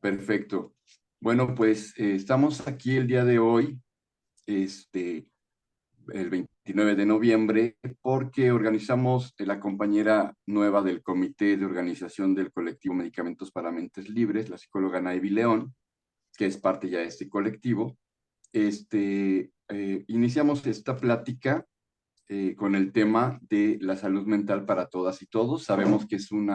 Perfecto. Bueno, pues estamos aquí el día de hoy, este, el 29 de noviembre, porque organizamos la compañera nueva del Comité de Organización del Colectivo Medicamentos para Mentes Libres, la psicóloga Naivi León, que es parte ya de este colectivo. Iniciamos esta plática con el tema de la salud mental para todas y todos. Sabemos que es un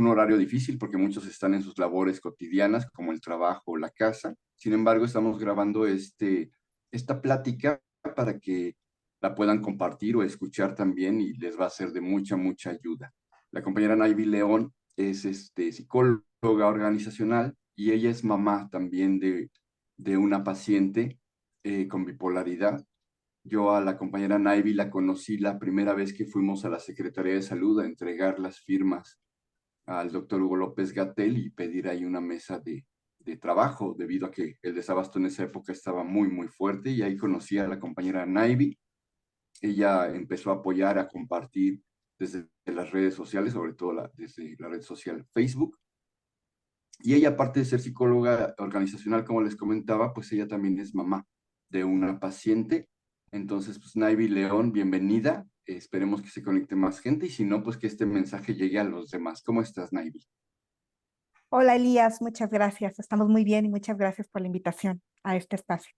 horario difícil porque muchos están en sus labores cotidianas, como el trabajo o la casa. Sin embargo, estamos grabando esta plática para que la puedan compartir o escuchar también y les va a ser de mucha, mucha ayuda. La compañera Naivi León es psicóloga organizacional y ella es mamá también de una paciente con bipolaridad. Yo a la compañera Naivi la conocí la primera vez que fuimos a la Secretaría de Salud a entregar las firmas al doctor Hugo López Gatell y pedir ahí una mesa de trabajo, debido a que el desabasto en esa época estaba muy, muy fuerte, y ahí conocí a la compañera Naivi. Ella empezó a apoyar, a compartir desde las redes sociales, sobre todo desde la red social Facebook. Y ella, aparte de ser psicóloga organizacional, como les comentaba, pues ella también es mamá de una paciente. Entonces, pues Naivi León, bienvenida. Esperemos que se conecte más gente y si no, pues que este mensaje llegue a los demás. ¿Cómo estás, Naivi? Hola Elías, muchas gracias. Estamos muy bien y muchas gracias por la invitación a este espacio.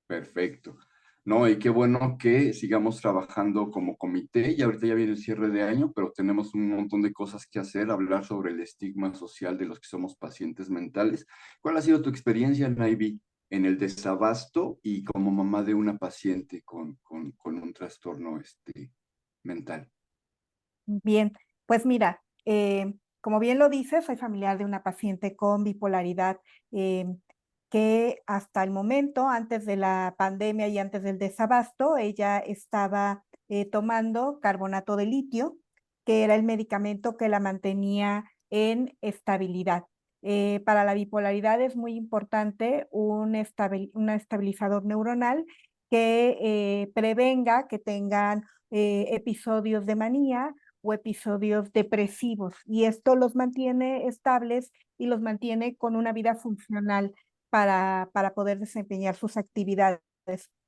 Perfecto. No, y qué bueno que sigamos trabajando como comité. Y ahorita ya viene el cierre de año, pero tenemos un montón de cosas que hacer, hablar sobre el estigma social de los que somos pacientes mentales. ¿Cuál ha sido tu experiencia, Naivi, en el desabasto y como mamá de una paciente con un trastorno mental? Bien, pues mira, como bien lo dices, soy familiar de una paciente con bipolaridad eh, que hasta el momento, antes de la pandemia y antes del desabasto, ella estaba tomando carbonato de litio, que era el medicamento que la mantenía en estabilidad. Para la bipolaridad es muy importante un estabilizador neuronal que prevenga que tengan episodios de manía o episodios depresivos, y esto los mantiene estables y los mantiene con una vida funcional para poder desempeñar sus actividades.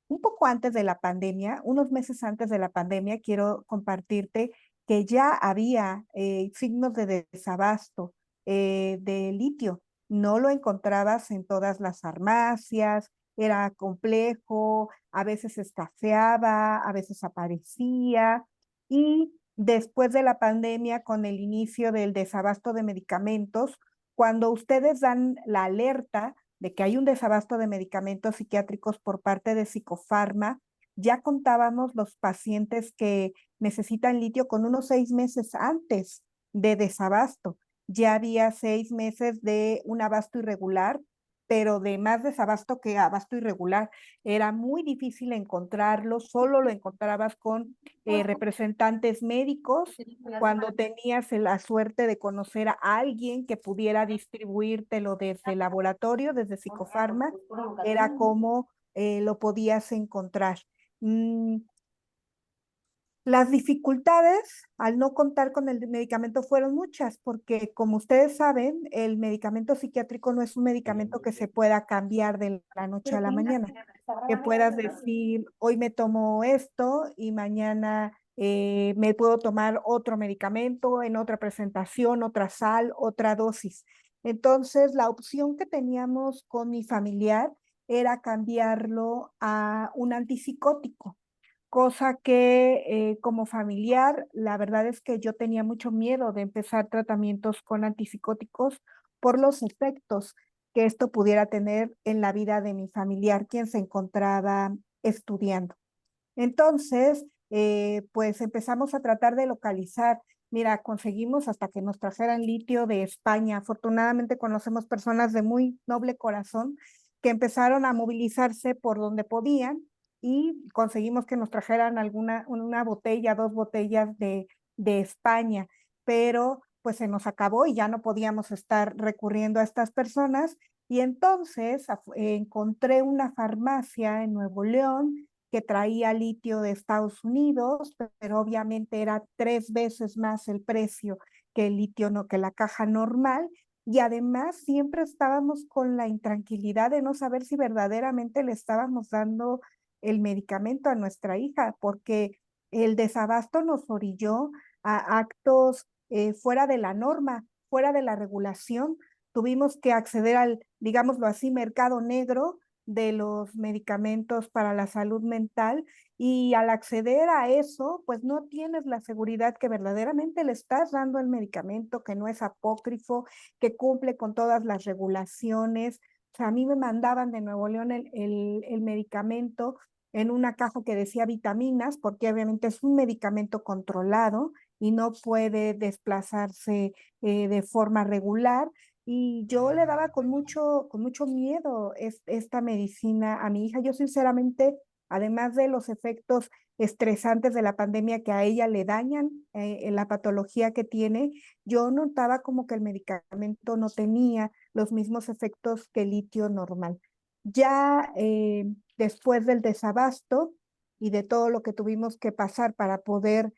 Un poco antes de la pandemia, unos meses antes de la pandemia, quiero compartirte que ya había signos de desabasto de litio. No lo encontrabas en todas las farmacias, era complejo, a veces escaseaba, a veces aparecía, y después de la pandemia, con el inicio del desabasto de medicamentos, cuando ustedes dan la alerta de que hay un desabasto de medicamentos psiquiátricos por parte de Psicofarma, ya contábamos los pacientes que necesitan litio con unos 6 meses antes de desabasto. Ya había 6 meses de un abasto irregular, pero de más desabasto que abasto irregular. Era muy difícil encontrarlo, solo lo encontrabas con representantes médicos. Cuando tenías la suerte de conocer a alguien que pudiera distribuírtelo desde el laboratorio, desde Psicofarma, era como lo podías encontrar. Mm, las dificultades al no contar con el medicamento fueron muchas, porque como ustedes saben, el medicamento psiquiátrico no es un medicamento que se pueda cambiar de la noche a la mañana, que puedas decir, hoy me tomo esto y mañana me puedo tomar otro medicamento en otra presentación, otra sal, otra dosis. Entonces, la opción que teníamos con mi familiar era cambiarlo a un antipsicótico, cosa que como familiar, la verdad es que yo tenía mucho miedo de empezar tratamientos con antipsicóticos por los efectos que esto pudiera tener en la vida de mi familiar, quien se encontraba estudiando. Entonces, pues empezamos a tratar de localizar. Mira, conseguimos hasta que nos trajeran litio de España. Afortunadamente conocemos personas de muy noble corazón que empezaron a movilizarse por donde podían, y conseguimos que nos trajeran una botella, 2 botellas de España, pero pues se nos acabó y ya no podíamos estar recurriendo a estas personas. Y entonces encontré una farmacia en Nuevo León que traía litio de Estados Unidos, pero obviamente era 3 veces más el precio que el litio, no, que la caja normal. y además siempre estábamos con la intranquilidad de no saber si verdaderamente le estábamos dando el medicamento a nuestra hija, porque el desabasto nos orilló a actos fuera de la norma, fuera de la regulación. Tuvimos que acceder al, digámoslo así, mercado negro de los medicamentos para la salud mental, y al acceder a eso, pues no tienes la seguridad que verdaderamente le estás dando el medicamento, que no es apócrifo, que cumple con todas las regulaciones. O sea, a mí me mandaban de Nuevo León el medicamento en una caja que decía vitaminas, porque obviamente es un medicamento controlado y no puede desplazarse de forma regular. Y yo le daba con mucho miedo esta medicina a mi hija. Yo sinceramente, además de los efectos estresantes de la pandemia que a ella le dañan en la patología que tiene, yo notaba como que el medicamento no tenía los mismos efectos que el litio normal. Ya después del desabasto y de todo lo que tuvimos que pasar para poder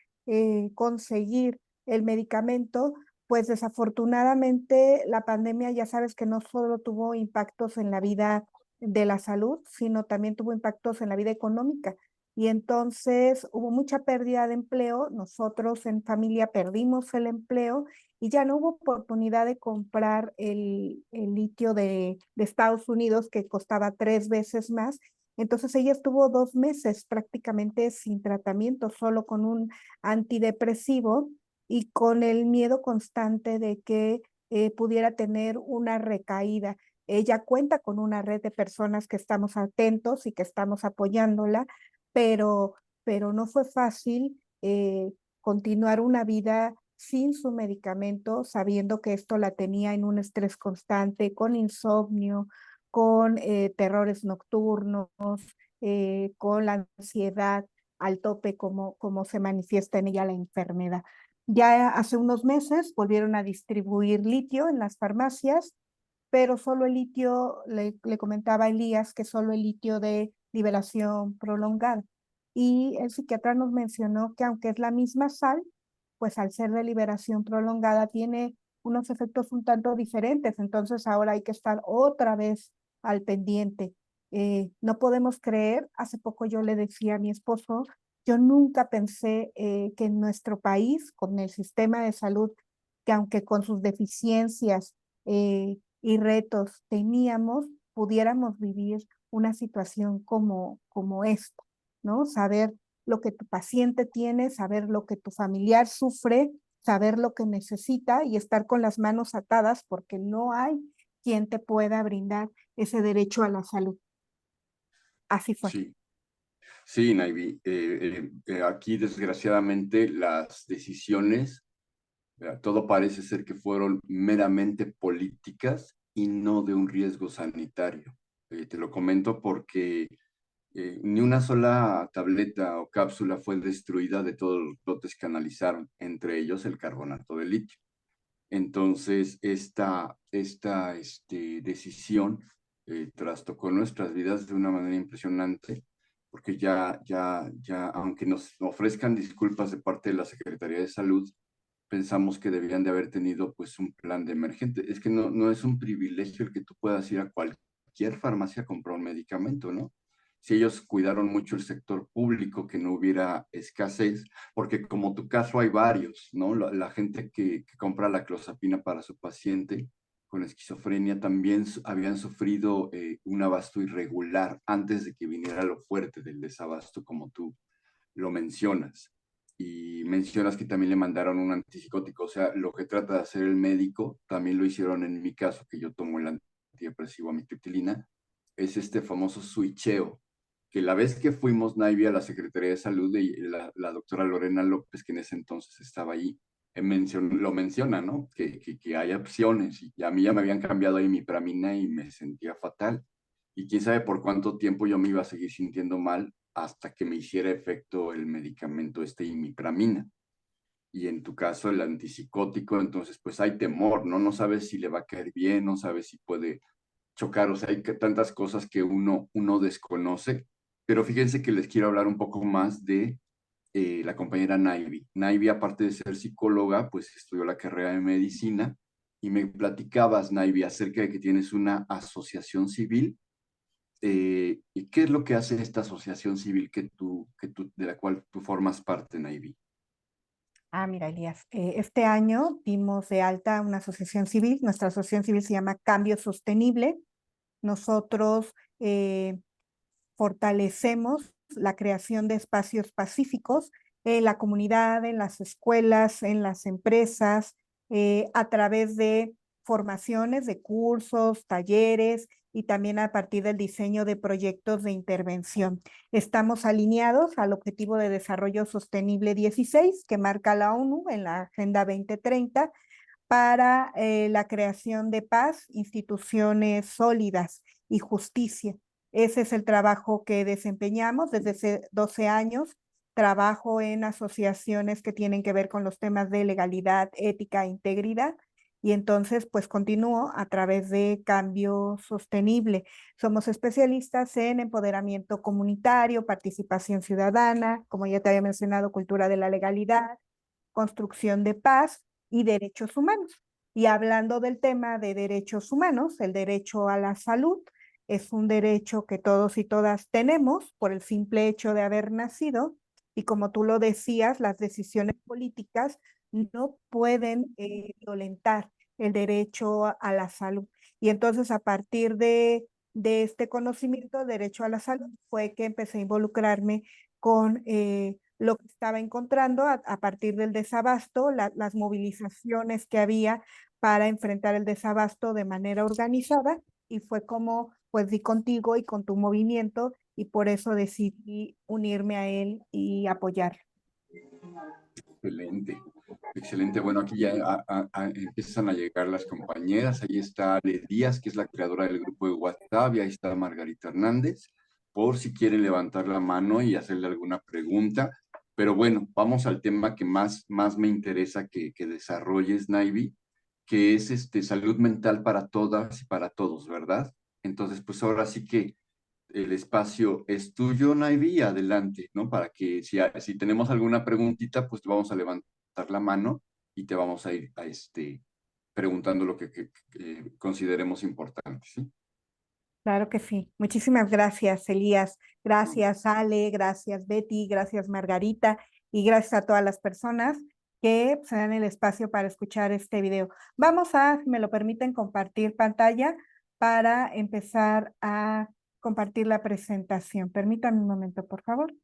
conseguir el medicamento, pues desafortunadamente la pandemia ya sabes que no solo tuvo impactos en la vida de la salud, sino también tuvo impactos en la vida económica. Y entonces hubo mucha pérdida de empleo, nosotros en familia perdimos el empleo y ya no hubo oportunidad de comprar el litio de Estados Unidos, que costaba 3 veces más. Entonces ella estuvo 2 meses prácticamente sin tratamiento, solo con un antidepresivo y con el miedo constante de que pudiera tener una recaída. Ella cuenta con una red de personas que estamos atentos y que estamos apoyándola, pero, pero no fue fácil continuar una vida sin su medicamento, sabiendo que esto la tenía en un estrés constante, con insomnio, con terrores nocturnos, con la ansiedad al tope, como se manifiesta en ella la enfermedad. Ya hace unos meses volvieron a distribuir litio en las farmacias, pero solo el litio, le comentaba a Elías que solo el litio de liberación prolongada. Y el psiquiatra nos mencionó que aunque es la misma sal, pues al ser de liberación prolongada tiene unos efectos un tanto diferentes. Entonces ahora hay que estar otra vez al pendiente. No podemos creer, hace poco yo le decía a mi esposo, yo nunca pensé que en nuestro país, con el sistema de salud, que aunque con sus deficiencias y retos teníamos, pudiéramos vivir una situación como esta, ¿no? Saber lo que tu paciente tiene, saber lo que tu familiar sufre, saber lo que necesita y estar con las manos atadas porque no hay quien te pueda brindar ese derecho a la salud. Así fue. Sí, sí, Naivi. Aquí, desgraciadamente, las decisiones, todo parece ser que fueron meramente políticas y no de un riesgo sanitario. Te lo comento porque ni una sola tableta o cápsula fue destruida de todos los lotes que analizaron, entre ellos el carbonato de litio. Entonces, esta decisión trastocó nuestras vidas de una manera impresionante, porque aunque nos ofrezcan disculpas de parte de la Secretaría de Salud, pensamos que deberían de haber tenido pues un plan de emergente. Es que no es un privilegio el que tú puedas ir a cualquier farmacia a comprar un medicamento, ¿no? Si ellos cuidaron mucho el sector público, que no hubiera escasez, porque como tu caso hay varios, ¿no? La gente que compra la clozapina para su paciente con esquizofrenia también habían sufrido un abasto irregular antes de que viniera lo fuerte del desabasto, como tú lo mencionas. Y mencionas que también le mandaron un antipsicótico, o sea, lo que trata de hacer el médico, también lo hicieron en mi caso, que yo tomo el antidepresivo amitriptilina, es este famoso switcheo, que la vez que fuimos, Naivi, a la Secretaría de Salud, y la doctora Lorena López, que en ese entonces estaba ahí, lo menciona, ¿no? Que hay opciones, y a mí ya me habían cambiado ahí mi pramina y me sentía fatal. Y quién sabe por cuánto tiempo yo me iba a seguir sintiendo mal hasta que me hiciera efecto el medicamento imipramina. Y en tu caso el antipsicótico, entonces pues hay temor, ¿no? No sabes si le va a caer bien, no sabes si puede chocar, o sea, hay tantas cosas que uno desconoce. Pero fíjense que les quiero hablar un poco más de la compañera Naivi. Naivi, aparte de ser psicóloga, pues estudió la carrera de medicina y me platicabas, Naivi, acerca de que tienes una asociación civil. ¿Y qué es lo que hace esta asociación civil de la cual tú formas parte, Naivi? Mira, Elías, este año dimos de alta una asociación civil. Nuestra asociación civil se llama Cambio Sostenible. Nosotros fortalecemos la creación de espacios pacíficos en la comunidad, en las escuelas, en las empresas, a través de formaciones, de cursos, talleres y también a partir del diseño de proyectos de intervención. Estamos alineados al Objetivo de Desarrollo Sostenible 16 que marca la ONU en la Agenda 2030 para la creación de paz, instituciones sólidas y justicia. Ese es el trabajo que desempeñamos desde hace 12 años. Trabajo en asociaciones que tienen que ver con los temas de legalidad, ética e integridad. Y entonces, pues continúo a través de Cambio Sostenible. Somos especialistas en empoderamiento comunitario, participación ciudadana, como ya te había mencionado, cultura de la legalidad, construcción de paz y derechos humanos. Y hablando del tema de derechos humanos, el derecho a la salud es un derecho que todos y todas tenemos por el simple hecho de haber nacido. Y como tú lo decías, las decisiones políticas no pueden violentar el derecho a la salud. Y entonces a partir de este conocimiento, derecho a la salud, fue que empecé a involucrarme con lo que estaba encontrando a partir del desabasto, las movilizaciones que había para enfrentar el desabasto de manera organizada, y fue como pues di contigo y con tu movimiento, y por eso decidí unirme a él y apoyar. Excelente, excelente. Bueno, aquí ya empiezan a llegar las compañeras. Ahí está Ale Díaz, que es la creadora del grupo de WhatsApp, y ahí está Margarita Hernández, por si quieren levantar la mano y hacerle alguna pregunta. Pero bueno, vamos al tema que más me interesa que desarrolles, Naivi, que es salud mental para todas y para todos, ¿verdad? Entonces, pues ahora sí que el espacio es tuyo, Naivi, adelante, ¿no? Para que si tenemos alguna preguntita, pues vamos a levantar la mano y te vamos a ir preguntando lo que consideremos importante, ¿sí? Claro que sí. Muchísimas gracias, Elías. Gracias, Ale. Gracias, Betty. Gracias, Margarita. Y gracias a todas las personas que se dan el espacio para escuchar este video. Vamos a, si me lo permiten, compartir pantalla para empezar a compartir la presentación. Permítanme un momento, por favor.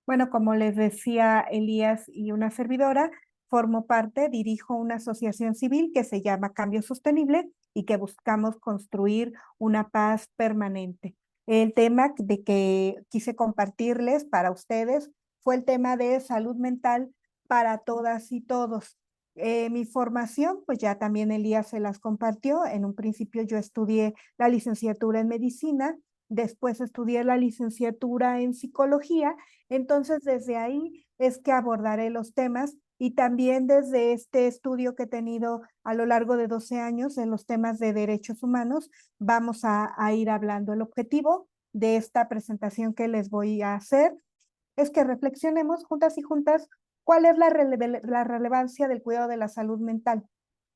Bueno, como les decía Elías y una servidora, formo parte, dirijo una asociación civil que se llama Cambio Sostenible y que buscamos construir una paz permanente. El tema de que quise compartirles para ustedes fue el tema de salud mental para todas y todos. Mi formación, pues ya también Elías se las compartió. En un principio yo estudié la licenciatura en medicina, después estudié la licenciatura en psicología. Entonces, desde ahí es que abordaré los temas, y también desde este estudio que he tenido a lo largo de 12 años en los temas de derechos humanos, vamos a ir hablando. El objetivo de esta presentación que les voy a hacer es que reflexionemos juntas y juntas cuál es la relevancia del cuidado de la salud mental,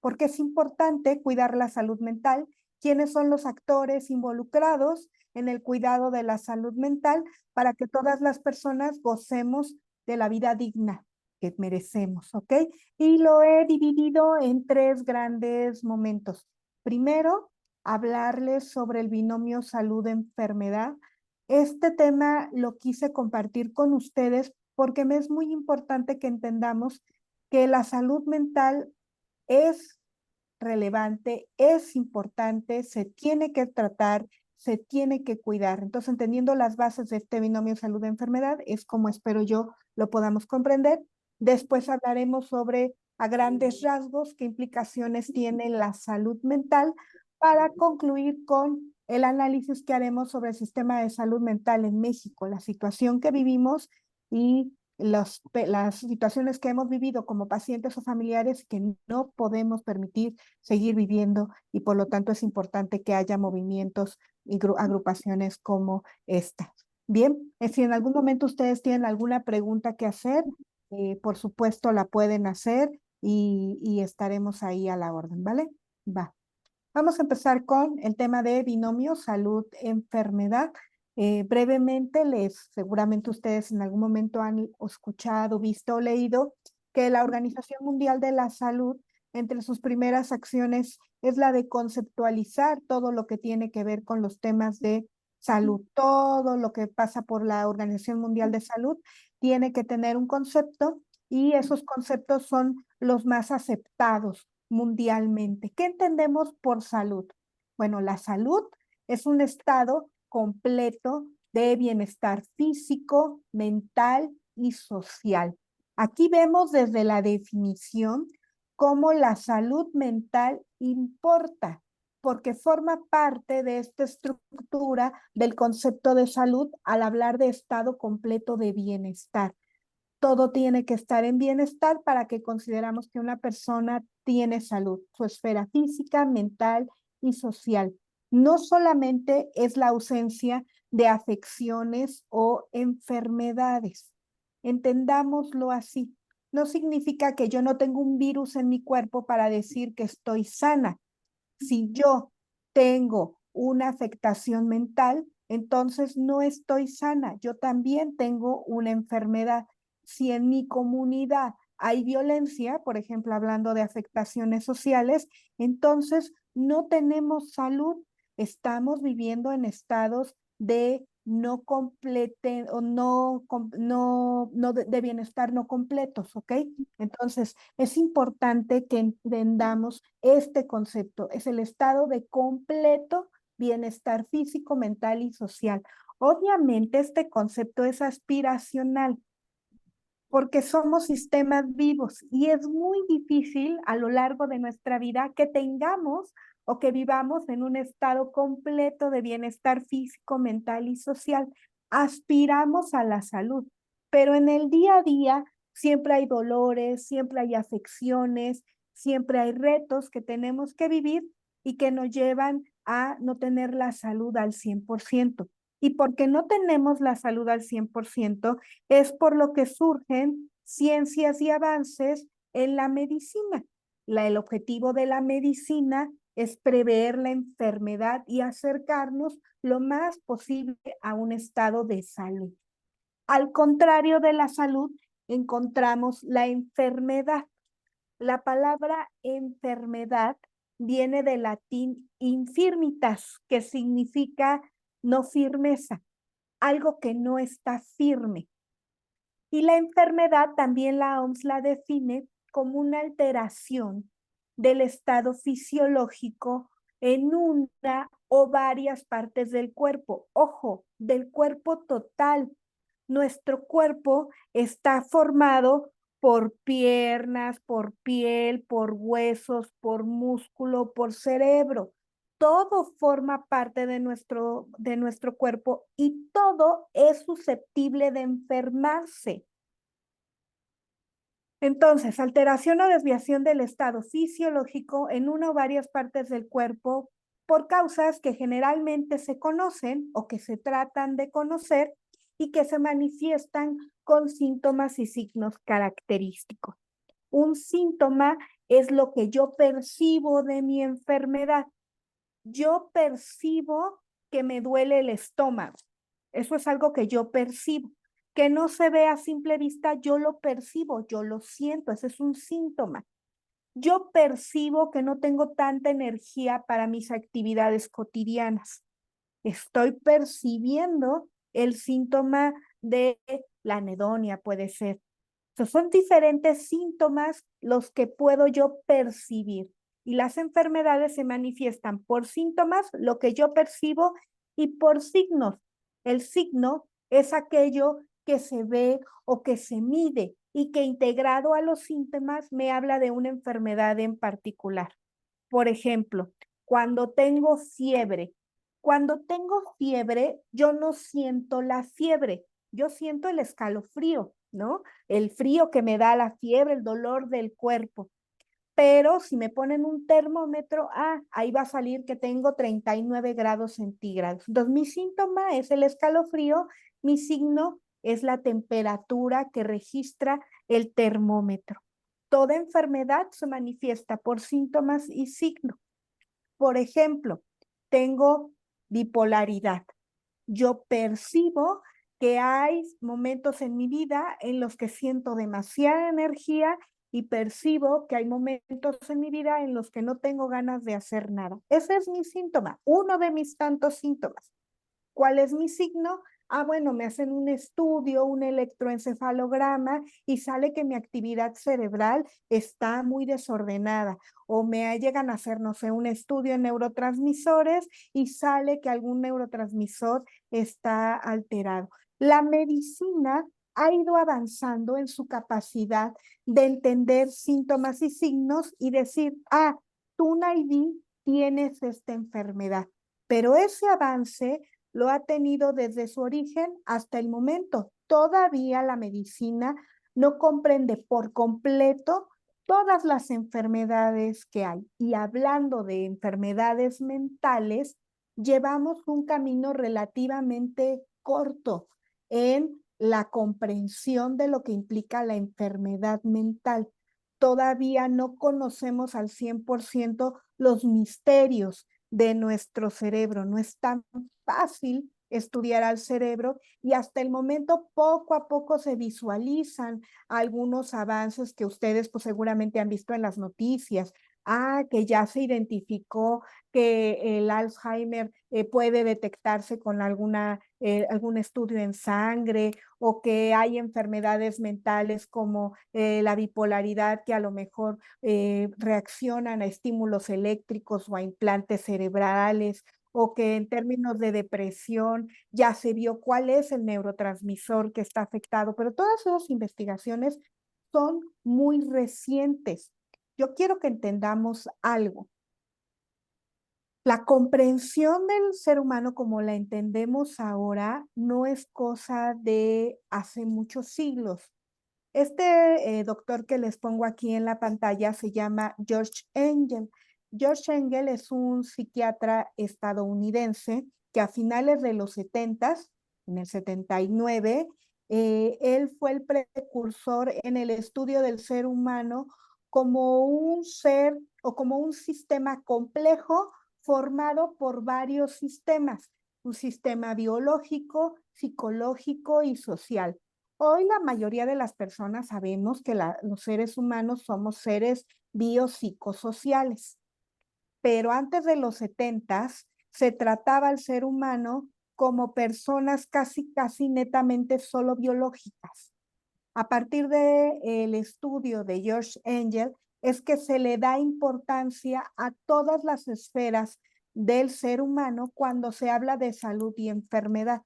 porque es importante cuidar la salud mental, quiénes son los actores involucrados en el cuidado de la salud mental para que todas las personas gocemos de la vida digna que merecemos, ¿ok? Y lo he dividido en 3 grandes momentos. Primero, hablarles sobre el binomio salud-enfermedad. Este tema lo quise compartir con ustedes porque me es muy importante que entendamos que la salud mental es relevante, es importante, se tiene que tratar, se tiene que cuidar. Entonces, entendiendo las bases de este binomio salud-enfermedad, es como espero yo lo podamos comprender. Después hablaremos sobre, a grandes rasgos, qué implicaciones tiene la salud mental, para concluir con el análisis que haremos sobre el sistema de salud mental en México, la situación que vivimos y las situaciones que hemos vivido como pacientes o familiares que no podemos permitir seguir viviendo, y por lo tanto es importante que haya movimientos y agrupaciones como esta. Bien, si en algún momento ustedes tienen alguna pregunta que hacer, por supuesto la pueden hacer, y estaremos ahí a la orden, ¿vale? Va. Vamos a empezar con el tema de binomio salud-enfermedad. Brevemente, seguramente ustedes en algún momento han escuchado, visto o leído que la Organización Mundial de la Salud, entre sus primeras acciones, es la de conceptualizar todo lo que tiene que ver con los temas de salud. Todo lo que pasa por la Organización Mundial de Salud tiene que tener un concepto y esos conceptos son los más aceptados mundialmente. ¿Qué entendemos por salud? Bueno, la salud es un estado completo de bienestar físico, mental y social. Aquí vemos desde la definición cómo la salud mental importa, porque forma parte de esta estructura del concepto de salud al hablar de estado completo de bienestar. Todo tiene que estar en bienestar para que consideramos que una persona tiene salud, su esfera física, mental y social. No solamente es la ausencia de afecciones o enfermedades. Entendámoslo así. No significa que yo no tengo un virus en mi cuerpo para decir que estoy sana. Si yo tengo una afectación mental, entonces no estoy sana. Yo también tengo una enfermedad. Si en mi comunidad hay violencia, por ejemplo, hablando de afectaciones sociales, entonces no tenemos salud. Estamos viviendo en estados de no complete o no de bienestar no completos, ¿ok? Entonces, es importante que entendamos este concepto. Es el estado de completo bienestar físico, mental y social. Obviamente, este concepto es aspiracional porque somos sistemas vivos y es muy difícil a lo largo de nuestra vida que tengamos o que vivamos en un estado completo de bienestar físico, mental y social. Aspiramos a la salud, pero en el día a día siempre hay dolores, siempre hay afecciones, siempre hay retos que tenemos que vivir y que nos llevan a no tener la salud al 100%. Y porque no tenemos la salud al 100%, es por lo que surgen ciencias y avances en la medicina. El objetivo de la medicina es prever la enfermedad y acercarnos lo más posible a un estado de salud. Al contrario de la salud, encontramos la enfermedad. La palabra enfermedad viene del latín infirmitas, que significa no firmeza, algo que no está firme. Y la enfermedad también la OMS la define como una alteración del estado fisiológico en una o varias partes del cuerpo. Ojo, del cuerpo total. Nuestro cuerpo está formado por piernas, por piel, por huesos, por músculo, por cerebro. Todo forma parte de nuestro cuerpo y todo es susceptible de enfermarse. Entonces, alteración o desviación del estado fisiológico en una o varias partes del cuerpo por causas que generalmente se conocen o que se tratan de conocer y que se manifiestan con síntomas y signos característicos. Un síntoma es lo que yo percibo de mi enfermedad. Yo percibo que me duele el estómago. Eso es algo que yo percibo. Que no se ve a simple vista, yo lo percibo, yo lo siento, ese es un síntoma. Yo percibo que no tengo tanta energía para mis actividades cotidianas. Estoy percibiendo el síntoma de la anedonia, puede ser. Entonces, son diferentes síntomas los que puedo yo percibir. Y las enfermedades se manifiestan por síntomas, lo que yo percibo, y por signos. El signo es aquello que se ve o que se mide y que integrado a los síntomas me habla de una enfermedad en particular. Por ejemplo, cuando tengo fiebre. Cuando tengo fiebre, yo no siento la fiebre, yo siento el escalofrío, ¿no? El frío que me da la fiebre, el dolor del cuerpo. Pero si me ponen un termómetro, ahí va a salir que tengo 39 grados centígrados. Entonces, mi síntoma es el escalofrío, mi signo es la temperatura que registra el termómetro. Toda enfermedad se manifiesta por síntomas y signos. Por ejemplo, tengo bipolaridad. Yo percibo que hay momentos en mi vida en los que siento demasiada energía y percibo que hay momentos en mi vida en los que no tengo ganas de hacer nada. Ese es mi síntoma, uno de mis tantos síntomas. ¿Cuál es mi signo? Ah, bueno, me hacen un estudio, un electroencefalograma y sale que mi actividad cerebral está muy desordenada. O me llegan a hacer, no sé, un estudio en neurotransmisores y sale que algún neurotransmisor está alterado. La medicina ha ido avanzando en su capacidad de entender síntomas y signos y decir, ah, tú, Naidi, tienes esta enfermedad. Pero ese avance lo ha tenido desde su origen hasta el momento. Todavía la medicina no comprende por completo todas las enfermedades que hay. Y hablando de enfermedades mentales, llevamos un camino relativamente corto en la comprensión de lo que implica la enfermedad mental. Todavía no conocemos al 100% los misterios de nuestro cerebro. No es tan fácil estudiar al cerebro y hasta el momento poco a poco se visualizan algunos avances que ustedes pues seguramente han visto en las noticias. Ah, que ya se identificó que el Alzheimer puede detectarse con algún estudio en sangre, o que hay enfermedades mentales como la bipolaridad que a lo mejor reaccionan a estímulos eléctricos o a implantes cerebrales, o que en términos de depresión ya se vio cuál es el neurotransmisor que está afectado, pero todas esas investigaciones son muy recientes. Yo quiero que entendamos algo. La comprensión del ser humano como la entendemos ahora no es cosa de hace muchos siglos. Este doctor que les pongo aquí en la pantalla se llama George Engel. George Engel es un psiquiatra estadounidense que a finales de los 70, en el 79, él fue el precursor en el estudio del ser humano como un ser o como un sistema complejo formado por varios sistemas, un sistema biológico, psicológico y social. Hoy la mayoría de las personas sabemos que los seres humanos somos seres biopsicosociales, pero antes de los 70 se trataba al ser humano como personas casi netamente solo biológicas. A partir del estudio de George Engel es que se le da importancia a todas las esferas del ser humano cuando se habla de salud y enfermedad.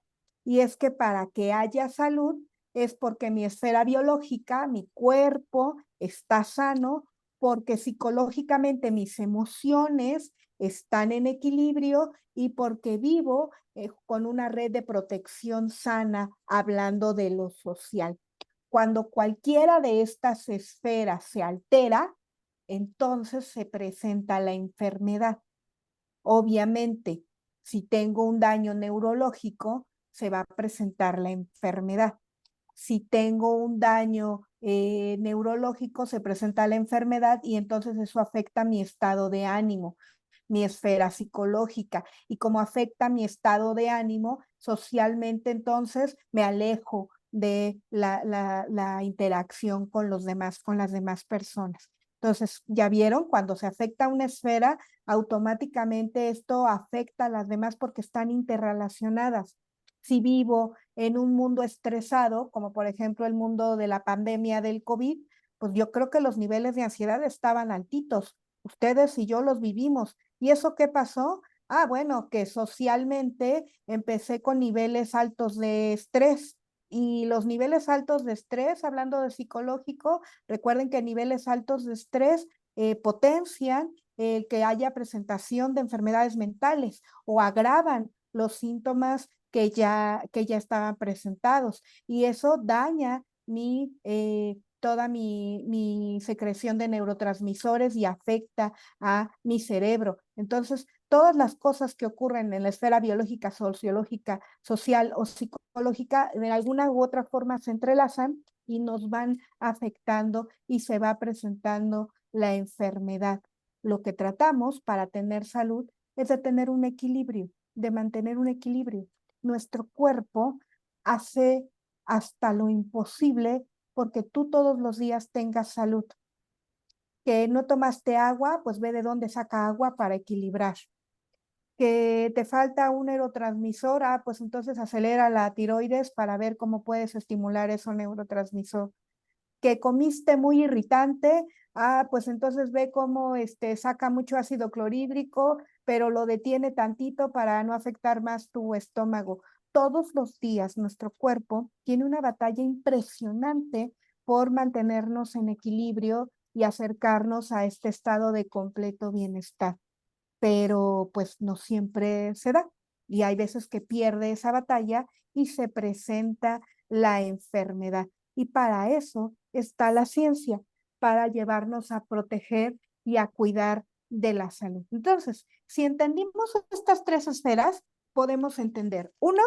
Y es que para que haya salud es porque mi esfera biológica, mi cuerpo está sano, porque psicológicamente mis emociones están en equilibrio y porque vivo con una red de protección sana, hablando de lo social. Cuando cualquiera de estas esferas se altera, entonces se presenta la enfermedad. Obviamente, si tengo un daño neurológico, se va a presentar la enfermedad. Si tengo un daño neurológico, se presenta la enfermedad y entonces eso afecta mi estado de ánimo, mi esfera psicológica. Y como afecta mi estado de ánimo, socialmente entonces me alejo de la interacción con los demás, con las demás personas. Entonces, ya vieron, cuando se afecta una esfera, automáticamente esto afecta a las demás porque están interrelacionadas. Si vivo en un mundo estresado, como por ejemplo el mundo de la pandemia del COVID, pues yo creo que los niveles de ansiedad estaban altitos. Ustedes y yo los vivimos. ¿Y eso qué pasó? Ah, bueno, que socialmente empecé con niveles altos de estrés. Y los niveles altos de estrés, hablando de psicológico, recuerden que niveles altos de estrés potencian que haya presentación de enfermedades mentales o agravan los síntomas que ya estaban presentados. Y eso daña toda mi secreción de neurotransmisores y afecta a mi cerebro. Entonces, todas las cosas que ocurren en la esfera biológica, sociológica, social o psicológica, de alguna u otra forma se entrelazan y nos van afectando y se va presentando la enfermedad. Lo que tratamos para tener salud es de tener un equilibrio, de mantener un equilibrio. Nuestro cuerpo hace hasta lo imposible porque tú todos los días tengas salud. Que no tomaste agua, pues ve de dónde saca agua para equilibrar. Que te falta un neurotransmisor, pues entonces acelera la tiroides para ver cómo puedes estimular ese neurotransmisor. Que comiste muy irritante, pues entonces ve cómo saca mucho ácido clorhídrico, pero lo detiene tantito para no afectar más tu estómago. Todos los días nuestro cuerpo tiene una batalla impresionante por mantenernos en equilibrio y acercarnos a este estado de completo bienestar, pero pues no siempre se da y hay veces que pierde esa batalla y se presenta la enfermedad. Y para eso está la ciencia, para llevarnos a proteger y a cuidar de la salud. Entonces, si entendimos estas tres esferas, podemos entender, uno,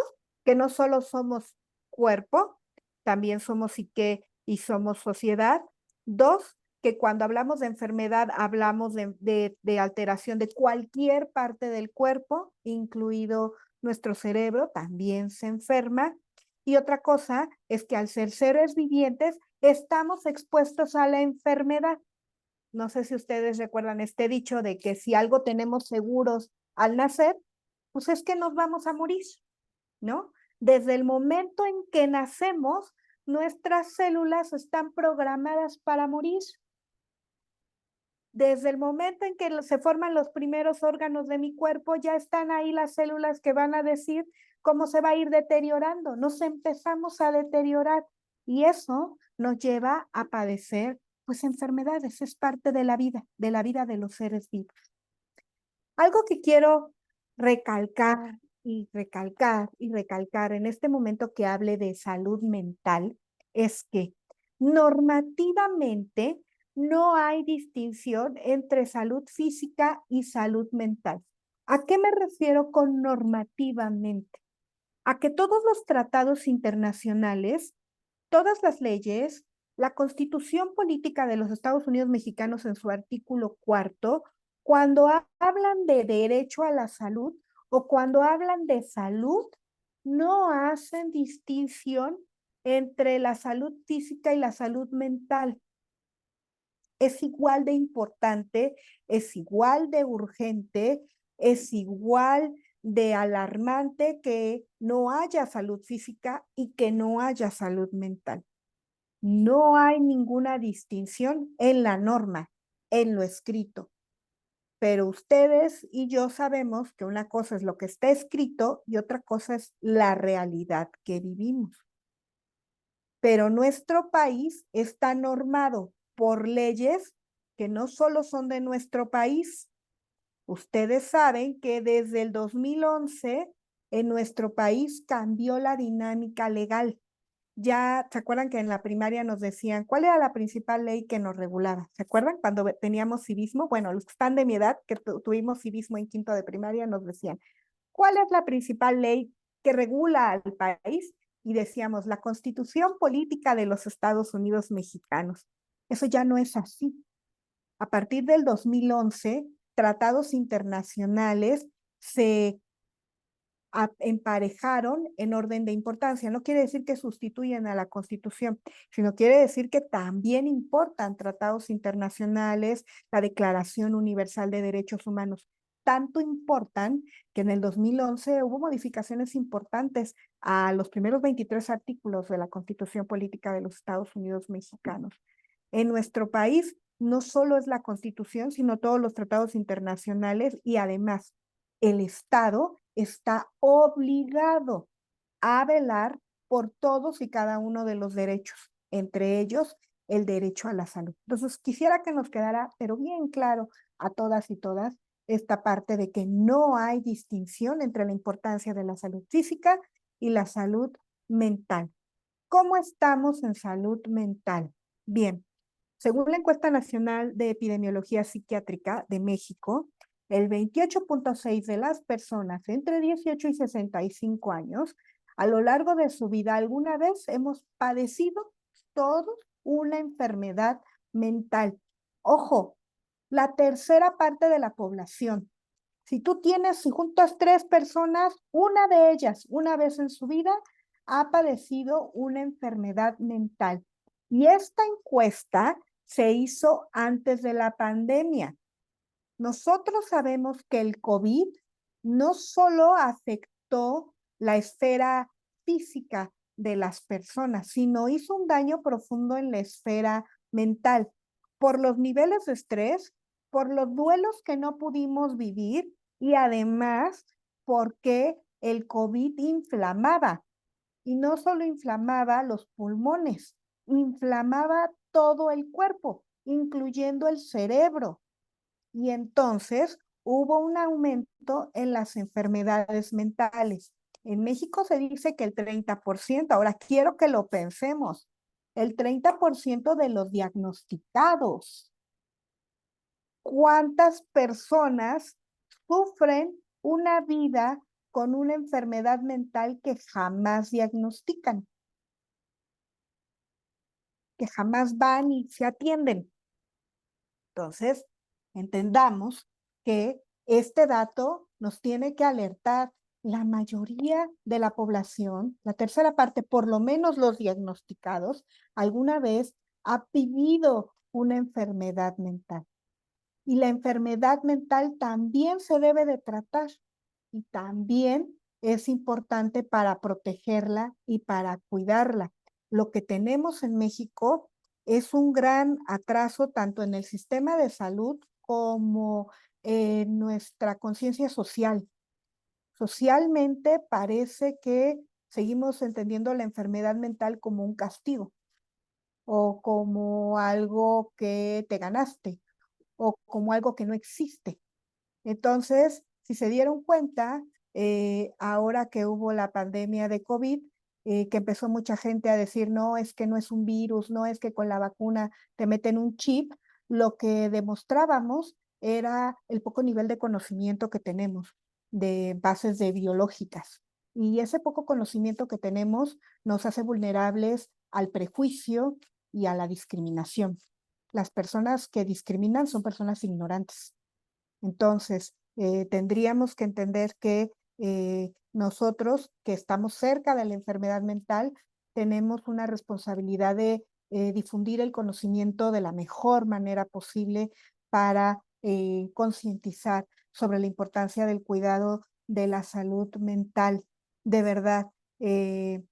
que no solo somos cuerpo, también somos psique y somos sociedad. Dos, que cuando hablamos de enfermedad hablamos de alteración de cualquier parte del cuerpo, incluido nuestro cerebro, también se enferma. Y otra cosa es que al ser seres vivientes estamos expuestos a la enfermedad. No sé si ustedes recuerdan este dicho de que si algo tenemos seguros al nacer, pues es que nos vamos a morir, ¿no? Desde el momento en que nacemos, nuestras células están programadas para morir. Desde el momento en que se forman los primeros órganos de mi cuerpo, ya están ahí las células que van a decir cómo se va a ir deteriorando. Nos empezamos a deteriorar y eso nos lleva a padecer pues enfermedades. Es parte de la vida de los seres vivos. Algo que quiero recalcar y recalcar y recalcar en este momento que hable de salud mental es que normativamente no hay distinción entre salud física y salud mental. ¿A qué me refiero con normativamente? A que todos los tratados internacionales, todas las leyes, la Constitución Política de los Estados Unidos Mexicanos en su artículo 4, cuando hablan de derecho a la salud o cuando hablan de salud, no hacen distinción entre la salud física y la salud mental. Es igual de importante, es igual de urgente, es igual de alarmante que no haya salud física y que no haya salud mental. No hay ninguna distinción en la norma, en lo escrito. Pero ustedes y yo sabemos que una cosa es lo que está escrito y otra cosa es la realidad que vivimos. Pero nuestro país está normado por leyes que no solo son de nuestro país. Ustedes saben que desde el 2011 en nuestro país cambió la dinámica legal. Ya, ¿se acuerdan que en la primaria nos decían cuál era la principal ley que nos regulaba? ¿Se acuerdan cuando teníamos civismo? Bueno, los que están de mi edad, que tuvimos civismo en quinto de primaria, nos decían, ¿cuál es la principal ley que regula al país? Y decíamos, la Constitución Política de los Estados Unidos Mexicanos. Eso ya no es así. A partir del 2011, tratados internacionales se emparejaron en orden de importancia. No quiere decir que sustituyen a la Constitución, sino quiere decir que también importan tratados internacionales, la Declaración Universal de Derechos Humanos. Tanto importan que en el 2011 hubo modificaciones importantes a los primeros 23 artículos de la Constitución Política de los Estados Unidos Mexicanos. En nuestro país no solo es la Constitución, sino todos los tratados internacionales y además el Estado está obligado a velar por todos y cada uno de los derechos, entre ellos el derecho a la salud. Entonces, quisiera que nos quedara, pero bien claro a todas y todas, esta parte de que no hay distinción entre la importancia de la salud física y la salud mental. ¿Cómo estamos en salud mental? Bien, según la encuesta nacional de epidemiología psiquiátrica de México, el 28.6 de las personas entre 18 y 65 años, a lo largo de su vida alguna vez hemos padecido todos una enfermedad mental. Ojo, la tercera parte de la población. Si juntas 3 personas, una de ellas, una vez en su vida, ha padecido una enfermedad mental. Y esta encuesta se hizo antes de la pandemia. Nosotros sabemos que el COVID no solo afectó la esfera física de las personas, sino hizo un daño profundo en la esfera mental, por los niveles de estrés, por los duelos que no pudimos vivir y además porque el COVID inflamaba. Y no solo inflamaba los pulmones, inflamaba todo el cuerpo, incluyendo el cerebro. Y entonces hubo un aumento en las enfermedades mentales. En México se dice que el 30%, ahora quiero que lo pensemos, el 30% de los diagnosticados. ¿Cuántas personas sufren una vida con una enfermedad mental que jamás diagnostican, que jamás van y se atienden? Entonces, entendamos que este dato nos tiene que alertar. La mayoría de la población, la tercera parte, por lo menos los diagnosticados, alguna vez ha vivido una enfermedad mental. Y la enfermedad mental también se debe de tratar y también es importante para protegerla y para cuidarla. Lo que tenemos en México es un gran atraso tanto en el sistema de salud como en nuestra conciencia social. Socialmente parece que seguimos entendiendo la enfermedad mental como un castigo o como algo que te ganaste o como algo que no existe. Entonces, si se dieron cuenta, ahora que hubo la pandemia de COVID, que empezó mucha gente a decir, no, es que no es un virus, no es que con la vacuna te meten un chip, lo que demostrábamos era el poco nivel de conocimiento que tenemos de bases de biológicas. Y ese poco conocimiento que tenemos nos hace vulnerables al prejuicio y a la discriminación. Las personas que discriminan son personas ignorantes. Entonces, tendríamos que entender que nosotros, que estamos cerca de la enfermedad mental, tenemos una responsabilidad de difundir el conocimiento de la mejor manera posible para concientizar sobre la importancia del cuidado de la salud mental. De verdad, he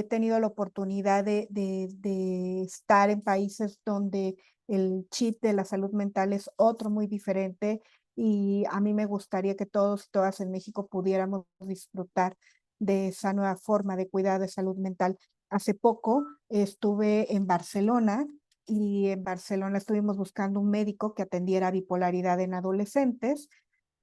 tenido la oportunidad de estar en países donde el chip de la salud mental es otro muy diferente y a mí me gustaría que todos y todas en México pudiéramos disfrutar de esa nueva forma de cuidar de salud mental. Hace poco estuve en Barcelona y en Barcelona estuvimos buscando un médico que atendiera bipolaridad en adolescentes,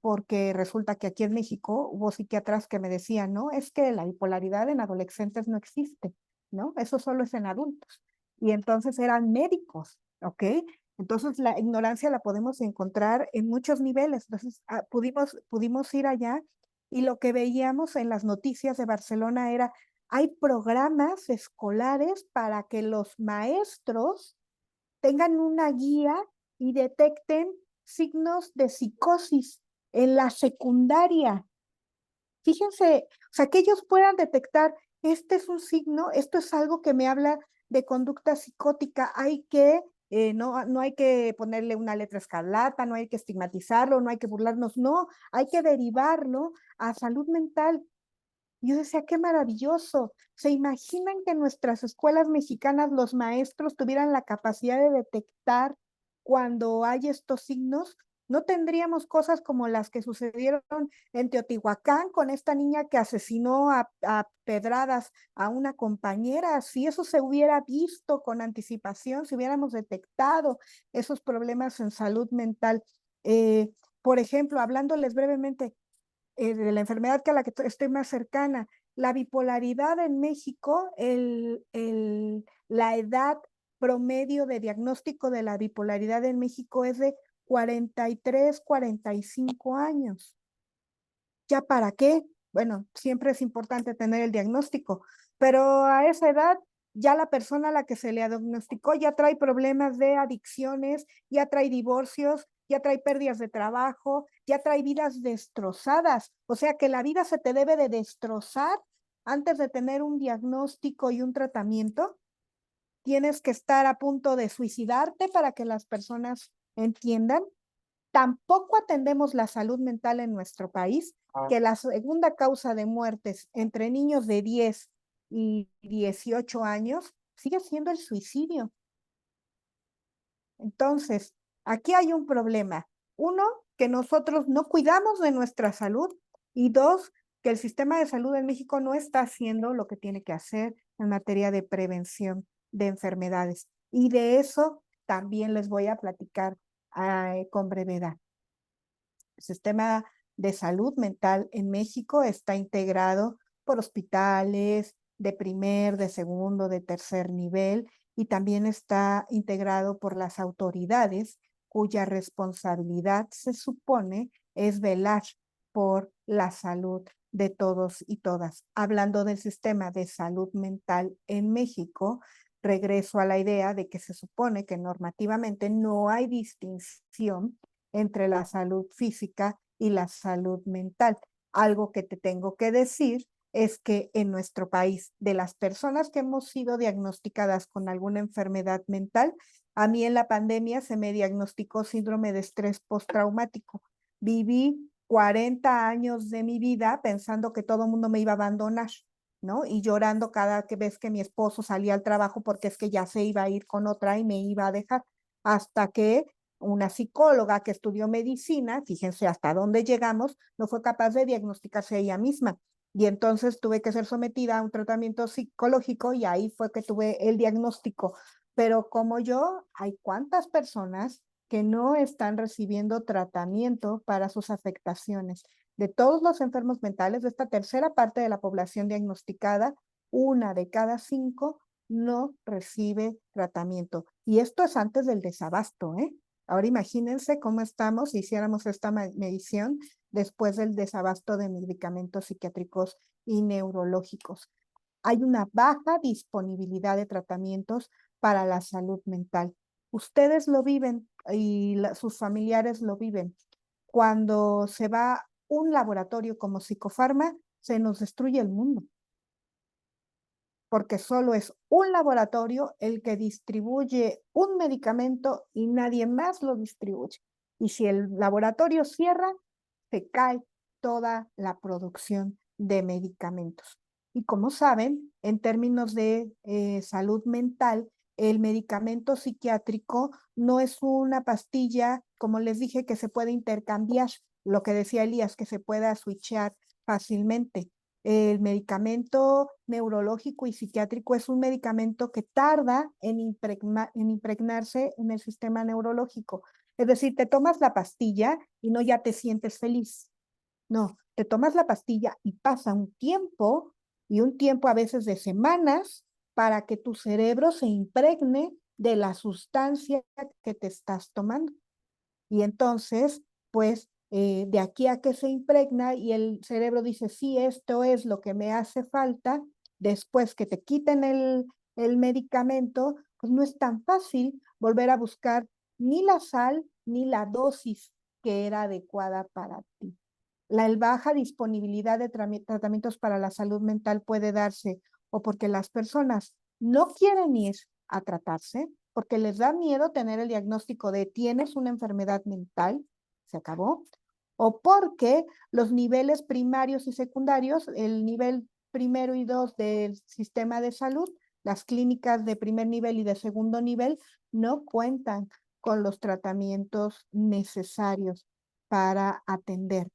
porque resulta que aquí en México hubo psiquiatras que me decían, no, es que la bipolaridad en adolescentes no existe, ¿no? Eso solo es en adultos. Y entonces eran médicos, ¿ok? Entonces la ignorancia la podemos encontrar en muchos niveles. Entonces pudimos ir allá y lo que veíamos en las noticias de Barcelona era, hay programas escolares para que los maestros tengan una guía y detecten signos de psicosis en la secundaria. Fíjense, o sea, que ellos puedan detectar, este es un signo, esto es algo que me habla de conducta psicótica, no hay que ponerle una letra escarlata, no hay que estigmatizarlo, no hay que burlarnos, no, hay que derivarlo a salud mental. Yo decía, qué maravilloso. ¿Se imaginan que en nuestras escuelas mexicanas los maestros tuvieran la capacidad de detectar cuando hay estos signos? No tendríamos cosas como las que sucedieron en Teotihuacán con esta niña que asesinó a pedradas a una compañera. Si eso se hubiera visto con anticipación, si hubiéramos detectado esos problemas en salud mental. Por ejemplo, hablándoles brevemente, de la enfermedad que a la que estoy más cercana, la bipolaridad en México, la edad promedio de diagnóstico de la bipolaridad en México es de 43, 45 años. ¿Ya para qué? Bueno, siempre es importante tener el diagnóstico, pero a esa edad ya la persona a la que se le diagnosticó ya trae problemas de adicciones, ya trae divorcios, ya trae pérdidas de trabajo, ya trae vidas destrozadas. O sea que la vida se te debe de destrozar antes de tener un diagnóstico y un tratamiento. Tienes que estar a punto de suicidarte para que las personas entiendan. Tampoco atendemos la salud mental en nuestro país, que la segunda causa de muertes entre niños de 10 y 18 años sigue siendo el suicidio. Entonces, aquí hay un problema. Uno, que nosotros no cuidamos de nuestra salud, y dos, que el sistema de salud en México no está haciendo lo que tiene que hacer en materia de prevención de enfermedades. Y de eso también les voy a platicar con brevedad. El sistema de salud mental en México está integrado por hospitales de primer, de segundo, de tercer nivel, y también está integrado por las autoridades cuya responsabilidad se supone es velar por la salud de todos y todas. Hablando del sistema de salud mental en México, regreso a la idea de que se supone que normativamente no hay distinción entre la salud física y la salud mental. Algo que te tengo que decir es que en nuestro país, de las personas que hemos sido diagnosticadas con alguna enfermedad mental, a mí en la pandemia se me diagnosticó síndrome de estrés postraumático. Viví 40 años de mi vida pensando que todo el mundo me iba a abandonar, ¿no? Y llorando cada vez que mi esposo salía al trabajo porque es que ya se iba a ir con otra y me iba a dejar, hasta que una psicóloga que estudió medicina, fíjense hasta dónde llegamos, no fue capaz de diagnosticarse ella misma. Y entonces tuve que ser sometida a un tratamiento psicológico y ahí fue que tuve el diagnóstico. Pero como yo, hay cuántas personas que no están recibiendo tratamiento para sus afectaciones. De todos los enfermos mentales, de esta tercera parte de la población diagnosticada, 1 de cada 5 no recibe tratamiento. Y esto es antes del desabasto, ¿eh? Ahora imagínense cómo estamos si hiciéramos esta medición después del desabasto de medicamentos psiquiátricos y neurológicos. Hay una baja disponibilidad de tratamientos para la salud mental. Ustedes lo viven y sus familiares lo viven. Cuando se va un laboratorio como Psicofarma, se nos destruye el mundo, porque solo es un laboratorio el que distribuye un medicamento y nadie más lo distribuye. Y si el laboratorio cierra, se cae toda la producción de medicamentos. Y como saben, en términos de salud mental, el medicamento psiquiátrico no es una pastilla, como les dije, que se puede intercambiar, lo que decía Elías, que se pueda switchar fácilmente. El medicamento neurológico y psiquiátrico es un medicamento que tarda en impregnarse en el sistema neurológico. Es decir, te tomas la pastilla y no ya te sientes feliz. No, te tomas la pastilla y pasa un tiempo, y un tiempo a veces de semanas, para que tu cerebro se impregne de la sustancia que te estás tomando. Y entonces, pues, de aquí a que se impregna y el cerebro dice, sí, esto es lo que me hace falta, después que te quiten el medicamento, pues no es tan fácil volver a buscar ni la sal ni la dosis que era adecuada para ti. La baja disponibilidad de tratamientos para la salud mental puede darse o porque las personas no quieren ir a tratarse, porque les da miedo tener el diagnóstico de tienes una enfermedad mental, se acabó, o porque los niveles primarios y secundarios, el nivel primero y 2 del sistema de salud, las clínicas de primer nivel y de segundo nivel, no cuentan con los tratamientos necesarios para atenderte.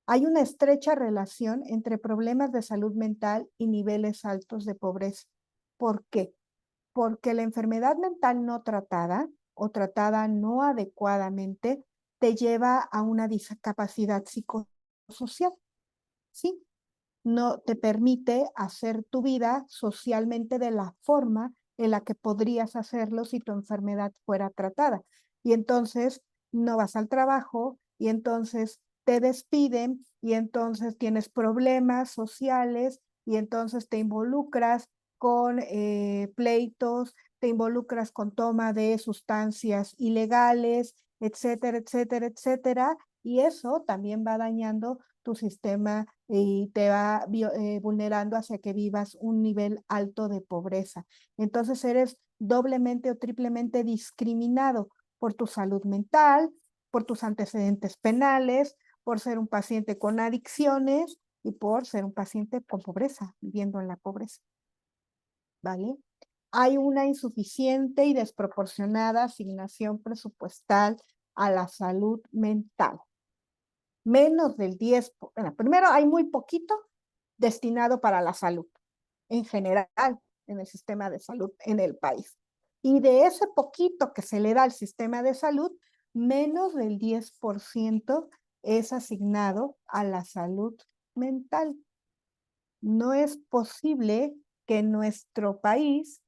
Hay una estrecha relación entre problemas de salud mental y niveles altos de pobreza. ¿Por qué? Porque la enfermedad mental no tratada o tratada no adecuadamente te lleva a una discapacidad psicosocial, ¿sí? No te permite hacer tu vida socialmente de la forma en la que podrías hacerlo si tu enfermedad fuera tratada. Y entonces no vas al trabajo, y entonces te despiden, y entonces tienes problemas sociales, y entonces te involucras con pleitos, te involucras con toma de sustancias ilegales, etcétera, etcétera, etcétera, y eso también va dañando tu sistema y te va vulnerando hacia que vivas un nivel alto de pobreza. Entonces eres doblemente o triplemente discriminado por tu salud mental, por tus antecedentes penales, por ser un paciente con adicciones y por ser un paciente con pobreza, viviendo en la pobreza. ¿Vale? Hay una insuficiente y desproporcionada asignación presupuestal a la salud mental. Menos del 10%. Bueno, primero, hay muy poquito destinado para la salud, en general, en el sistema de salud en el país. Y de ese poquito que se le da al sistema de salud, menos del 10% es asignado a la salud mental. No es posible que en nuestro país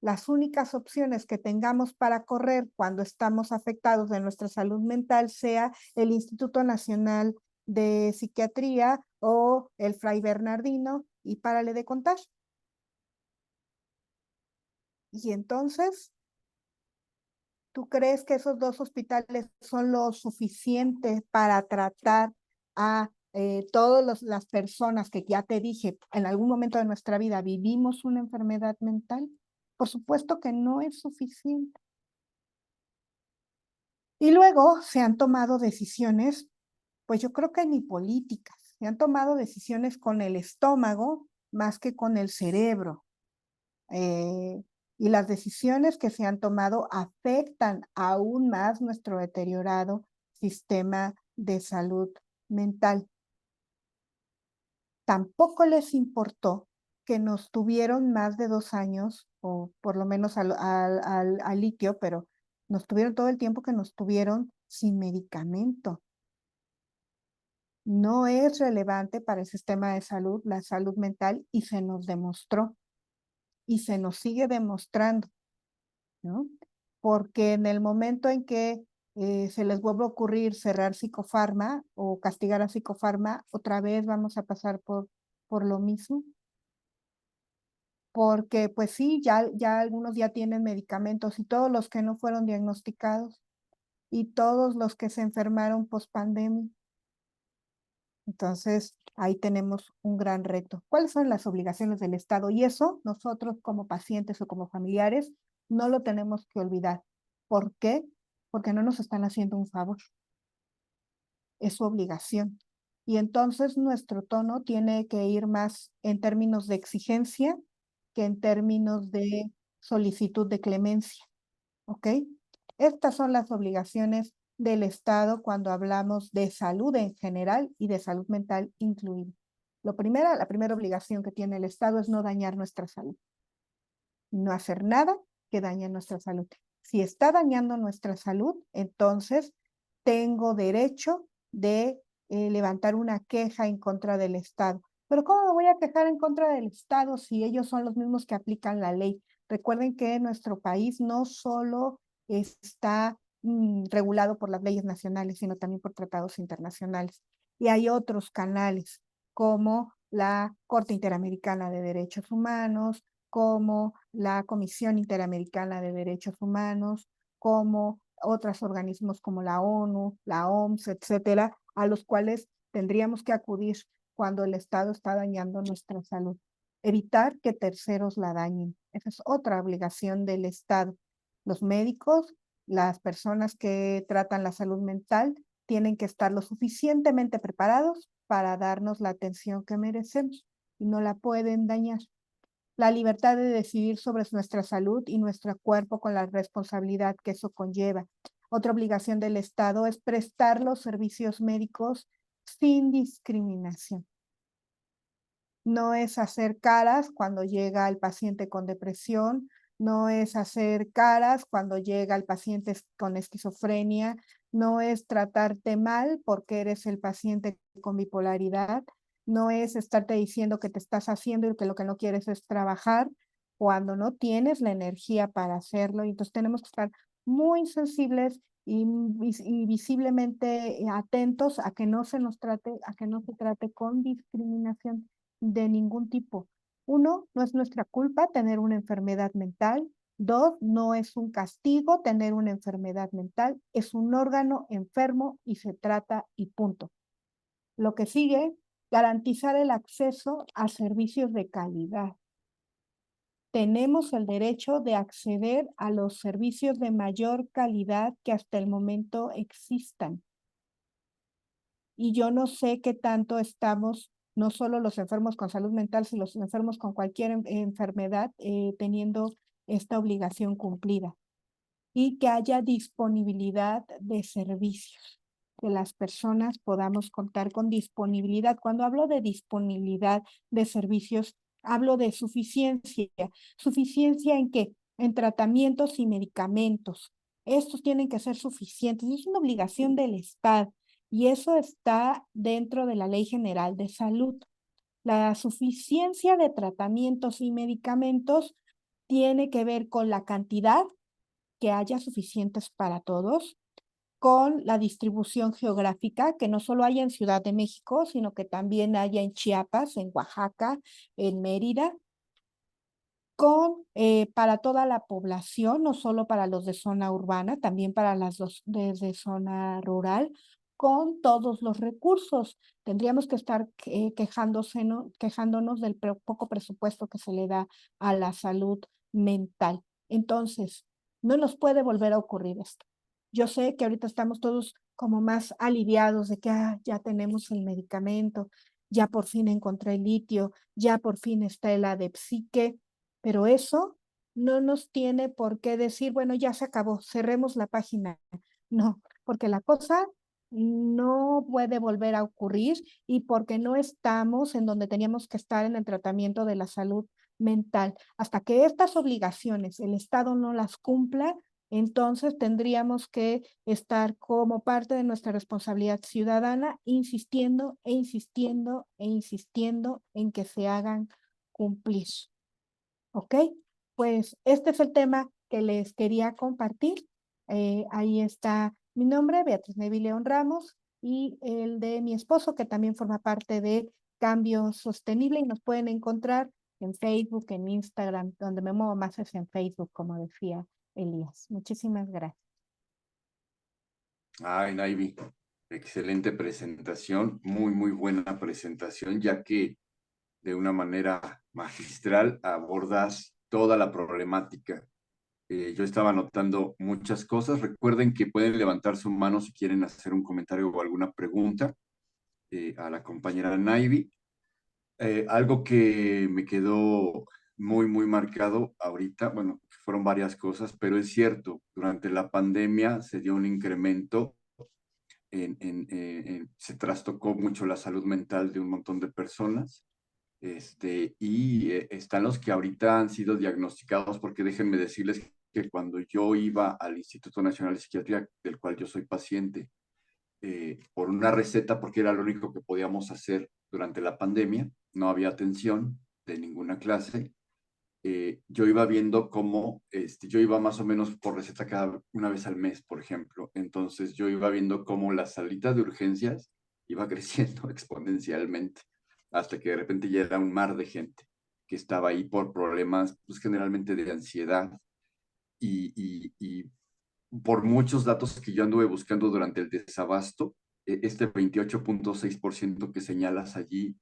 las únicas opciones que tengamos para correr cuando estamos afectados de nuestra salud mental sea el Instituto Nacional de Psiquiatría o el Fray Bernardino y párale de contar. Y entonces, ¿tú crees que esos dos hospitales son lo suficiente para tratar a todas las personas que ya te dije, en algún momento de nuestra vida vivimos una enfermedad mental? Por supuesto que no es suficiente. Y luego se han tomado decisiones, pues yo creo que ni políticas, se han tomado decisiones con el estómago más que con el cerebro. Y las decisiones que se han tomado afectan aún más nuestro deteriorado sistema de salud mental. Tampoco les importó que nos tuvieron más de 2 años, o por lo menos al litio, pero nos tuvieron todo el tiempo que nos tuvieron sin medicamento. No es relevante para el sistema de salud, la salud mental, y se nos demostró, y se nos sigue demostrando, ¿no? Porque en el momento en que se les vuelve a ocurrir cerrar Psicofarma o castigar a Psicofarma, otra vez vamos a pasar por lo mismo. Porque pues sí, ya algunos ya tienen medicamentos y todos los que no fueron diagnosticados y todos los que se enfermaron post pandemia. Entonces, ahí tenemos un gran reto. ¿Cuáles son las obligaciones del Estado? Y eso nosotros como pacientes o como familiares no lo tenemos que olvidar. ¿Por qué? Porque no nos están haciendo un favor. Es su obligación. Y entonces nuestro tono tiene que ir más en términos de exigencia que en términos de solicitud de clemencia. ¿Ok? Estas son las obligaciones del Estado cuando hablamos de salud en general y de salud mental incluida. La primera obligación que tiene el Estado es no dañar nuestra salud. No hacer nada que dañe nuestra salud. Si está dañando nuestra salud, entonces tengo derecho de levantar una queja en contra del Estado. Pero ¿cómo me voy a quejar en contra del Estado si ellos son los mismos que aplican la ley? Recuerden que nuestro país no solo está regulado por las leyes nacionales, sino también por tratados internacionales. Y hay otros canales, como la Corte Interamericana de Derechos Humanos, como la Comisión Interamericana de Derechos Humanos, como otros organismos como la ONU, la OMS, etcétera, a los cuales tendríamos que acudir cuando el Estado está dañando nuestra salud. Evitar que terceros la dañen. Esa es otra obligación del Estado. Los médicos, las personas que tratan la salud mental, tienen que estar lo suficientemente preparados para darnos la atención que merecemos y no la pueden dañar. La libertad de decidir sobre nuestra salud y nuestro cuerpo con la responsabilidad que eso conlleva. Otra obligación del Estado es prestar los servicios médicos sin discriminación. No es hacer caras cuando llega el paciente con depresión, no es hacer caras cuando llega el paciente con esquizofrenia, no es tratarte mal porque eres el paciente con bipolaridad, no es estarte diciendo que te estás haciendo y que lo que no quieres es trabajar cuando no tienes la energía para hacerlo. Y entonces tenemos que estar muy sensibles y visiblemente atentos a que no se nos trate, a que no se trate con discriminación de ningún tipo. Uno, no es nuestra culpa tener una enfermedad mental. Dos, no es un castigo tener una enfermedad mental, es un órgano enfermo y se trata y punto. Lo que sigue, garantizar el acceso a servicios de calidad. Tenemos el derecho de acceder a los servicios de mayor calidad que hasta el momento existan. Y yo no sé qué tanto estamos, no solo los enfermos con salud mental, sino los enfermos con cualquier enfermedad, teniendo esta obligación cumplida. Y que haya disponibilidad de servicios, que las personas podamos contar con disponibilidad. Cuando hablo de disponibilidad de servicios, hablo de suficiencia. ¿Suficiencia en qué? En tratamientos y medicamentos. Estos tienen que ser suficientes. Es una obligación del Estado y eso está dentro de la Ley General de Salud. La suficiencia de tratamientos y medicamentos tiene que ver con la cantidad, que haya suficientes para todos, con la distribución geográfica, que no solo haya en Ciudad de México, sino que también haya en Chiapas, en Oaxaca, en Mérida, con para toda la población, no solo para los de zona urbana, también para las dos desde zona rural, con todos los recursos. Tendríamos que estar quejándonos del poco presupuesto que se le da a la salud mental. Entonces, no nos puede volver a ocurrir esto. Yo sé que ahorita estamos todos como más aliviados de que ya tenemos el medicamento, ya por fin encontré el litio, ya por fin está el Adepsique, pero eso no nos tiene por qué decir, bueno, ya se acabó, cerremos la página. No, porque la cosa no puede volver a ocurrir y porque no estamos en donde teníamos que estar en el tratamiento de la salud mental. Hasta que estas obligaciones el Estado no las cumpla, entonces tendríamos que estar como parte de nuestra responsabilidad ciudadana insistiendo e insistiendo e insistiendo en que se hagan cumplir. ¿Ok? Pues este es el tema que les quería compartir. Ahí está mi nombre, Beatriz Nevi León Ramos, y el de mi esposo, que también forma parte de Cambio Sostenible, y nos pueden encontrar en Facebook, en Instagram, donde me muevo más es en Facebook, como decía Elías. Muchísimas gracias. Ay, Naivi, excelente presentación, muy, muy buena presentación, ya que de una manera magistral abordas toda la problemática. Yo estaba anotando muchas cosas. Recuerden que pueden levantar su mano si quieren hacer un comentario o alguna pregunta a la compañera Naivi. Algo que me quedó muy, muy marcado ahorita, bueno, fueron varias cosas, pero es cierto, durante la pandemia se dio un incremento se trastocó mucho la salud mental de un montón de personas. Están los que ahorita han sido diagnosticados, porque déjenme decirles que cuando yo iba al Instituto Nacional de Psiquiatría, del cual yo soy paciente, por una receta, porque era lo único que podíamos hacer durante la pandemia, no había atención de ninguna clase, yo iba viendo cómo, yo iba más o menos por receta cada una vez al mes, por ejemplo. Entonces yo iba viendo cómo la salita de urgencias iba creciendo exponencialmente, hasta que de repente ya era un mar de gente que estaba ahí por problemas, pues generalmente de ansiedad y por muchos datos que yo anduve buscando durante el desabasto, este 28.6% que señalas allí,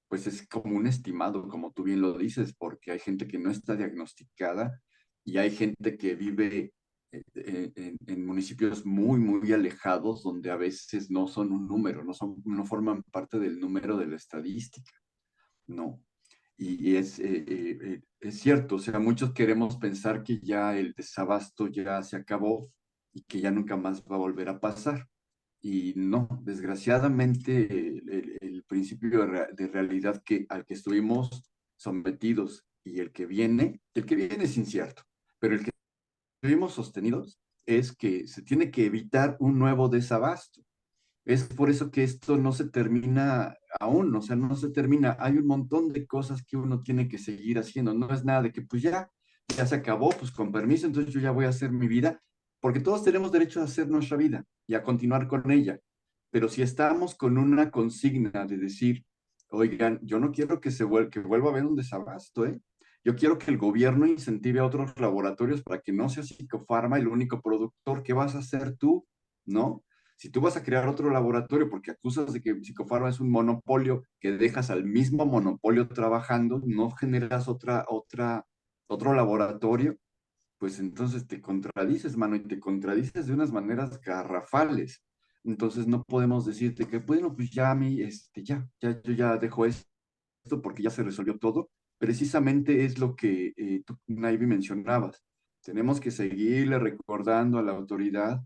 pues es como un estimado, como tú bien lo dices, porque hay gente que no está diagnosticada y hay gente que vive en municipios muy, muy alejados, donde a veces no son un número, no forman parte del número de la estadística, ¿no? Es cierto, o sea, muchos queremos pensar que ya el desabasto ya se acabó y que ya nunca más va a volver a pasar. Y no, desgraciadamente el principio de realidad al que estuvimos sometidos y el que viene es incierto, pero el que estuvimos sostenidos es que se tiene que evitar un nuevo desabasto. Es por eso que esto no se termina aún, o sea, no se termina. Hay un montón de cosas que uno tiene que seguir haciendo. No es nada de que pues ya se acabó, pues con permiso, entonces yo ya voy a hacer mi vida, porque todos tenemos derecho a hacer nuestra vida y a continuar con ella. Pero si estamos con una consigna de decir, oigan, yo no quiero que vuelva a haber un desabasto, ¿eh? Yo quiero que el gobierno incentive a otros laboratorios para que no sea Psicofarma el único productor. ¿Qué vas a hacer tú? ¿No? Si tú vas a crear otro laboratorio porque acusas de que Psicofarma es un monopolio, que dejas al mismo monopolio trabajando, no generas otro laboratorio, pues entonces te contradices, mano, y te contradices de unas maneras garrafales. Entonces no podemos decirte que, bueno, pues ya a mí, yo ya dejo esto porque ya se resolvió todo. Precisamente es lo que tú, Naivi, mencionabas. Tenemos que seguirle recordando a la autoridad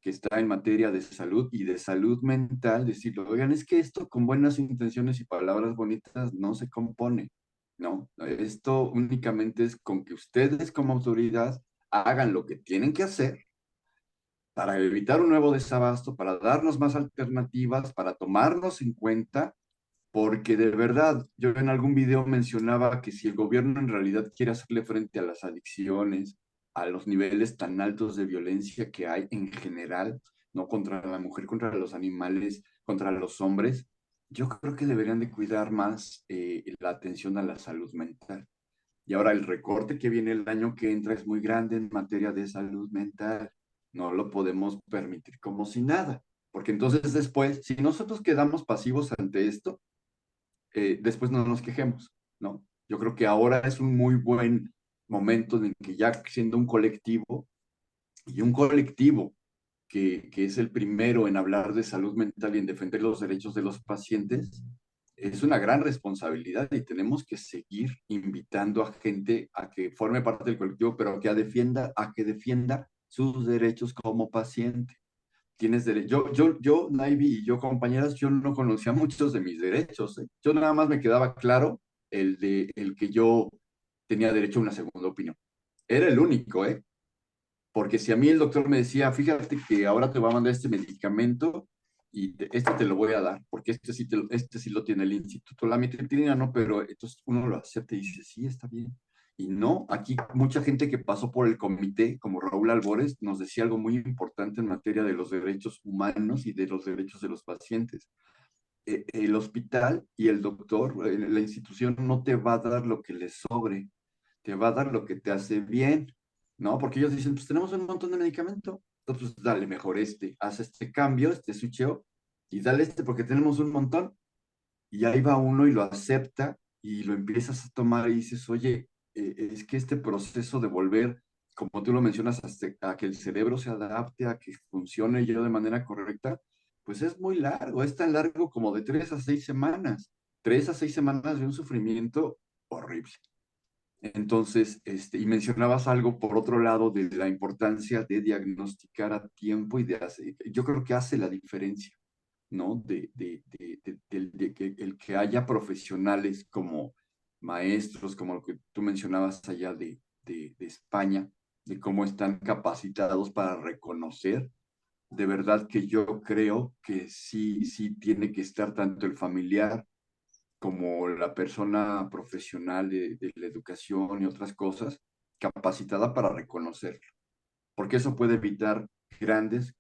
que está en materia de salud y de salud mental, decirlo, oigan, es que esto con buenas intenciones y palabras bonitas no se compone, ¿no? Esto únicamente es con que ustedes como autoridad hagan lo que tienen que hacer para evitar un nuevo desabasto, para darnos más alternativas, para tomarnos en cuenta, porque de verdad, yo en algún video mencionaba que si el gobierno en realidad quiere hacerle frente a las adicciones, a los niveles tan altos de violencia que hay en general, no contra la mujer, contra los animales, contra los hombres, yo creo que deberían de cuidar más la atención a la salud mental. Y ahora el recorte que viene el año que entra es muy grande en materia de salud mental. No lo podemos permitir como si nada, porque entonces después, si nosotros quedamos pasivos ante esto, después no nos quejemos, ¿no? Yo creo que ahora es un muy buen momento en que ya siendo un colectivo, y un colectivo que es el primero en hablar de salud mental y en defender los derechos de los pacientes, es una gran responsabilidad y tenemos que seguir invitando a gente a que forme parte del colectivo, pero a que defienda sus derechos como paciente. Tienes derecho. Naivi y yo, compañeras, yo no conocía muchos de mis derechos, ¿eh? Yo nada más me quedaba claro el que yo tenía derecho a una segunda opinión. Era el único, ¿eh? Porque si a mí el doctor me decía, fíjate que ahora te va a mandar este medicamento y este te lo voy a dar, porque este sí lo tiene el instituto, la mitriptilina no, pero entonces uno lo acepta y dice, sí, está bien. Y no, aquí mucha gente que pasó por el comité, como Raúl Albores, nos decía algo muy importante en materia de los derechos humanos y de los derechos de los pacientes. El hospital y el doctor, la institución no te va a dar lo que le sobre, te va a dar lo que te hace bien, ¿no? Porque ellos dicen, pues tenemos un montón de medicamento, entonces pues, dale mejor haz este cambio, este switcheo, y dale este porque tenemos un montón, y ahí va uno y lo acepta y lo empiezas a tomar y dices, oye, es que este proceso de volver, como tú lo mencionas, hasta a que el cerebro se adapte, a que funcione yo de manera correcta, pues es muy largo, es tan largo como de 3 a 6 semanas, 3 a 6 semanas de un sufrimiento horrible. Entonces, y mencionabas algo por otro lado de la importancia de diagnosticar a tiempo y de hacer, yo creo que hace la diferencia, ¿no? De que el que haya profesionales como maestros, como lo que tú mencionabas allá de España, de cómo están capacitados para reconocer, de verdad que yo creo que sí, sí tiene que estar tanto el familiar como la persona profesional de la educación y otras cosas, capacitada para reconocerlo, porque eso puede evitar grandes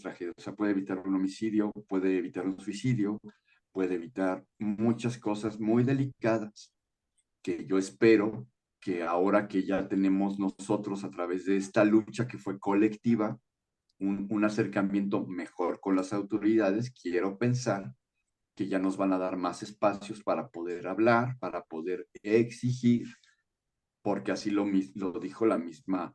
tragedias. O sea, puede evitar un homicidio, puede evitar un suicidio, puede evitar muchas cosas muy delicadas que yo espero que ahora que ya tenemos nosotros a través de esta lucha que fue colectiva, un acercamiento mejor con las autoridades, quiero pensar que ya nos van a dar más espacios para poder hablar, para poder exigir, porque así lo dijo la misma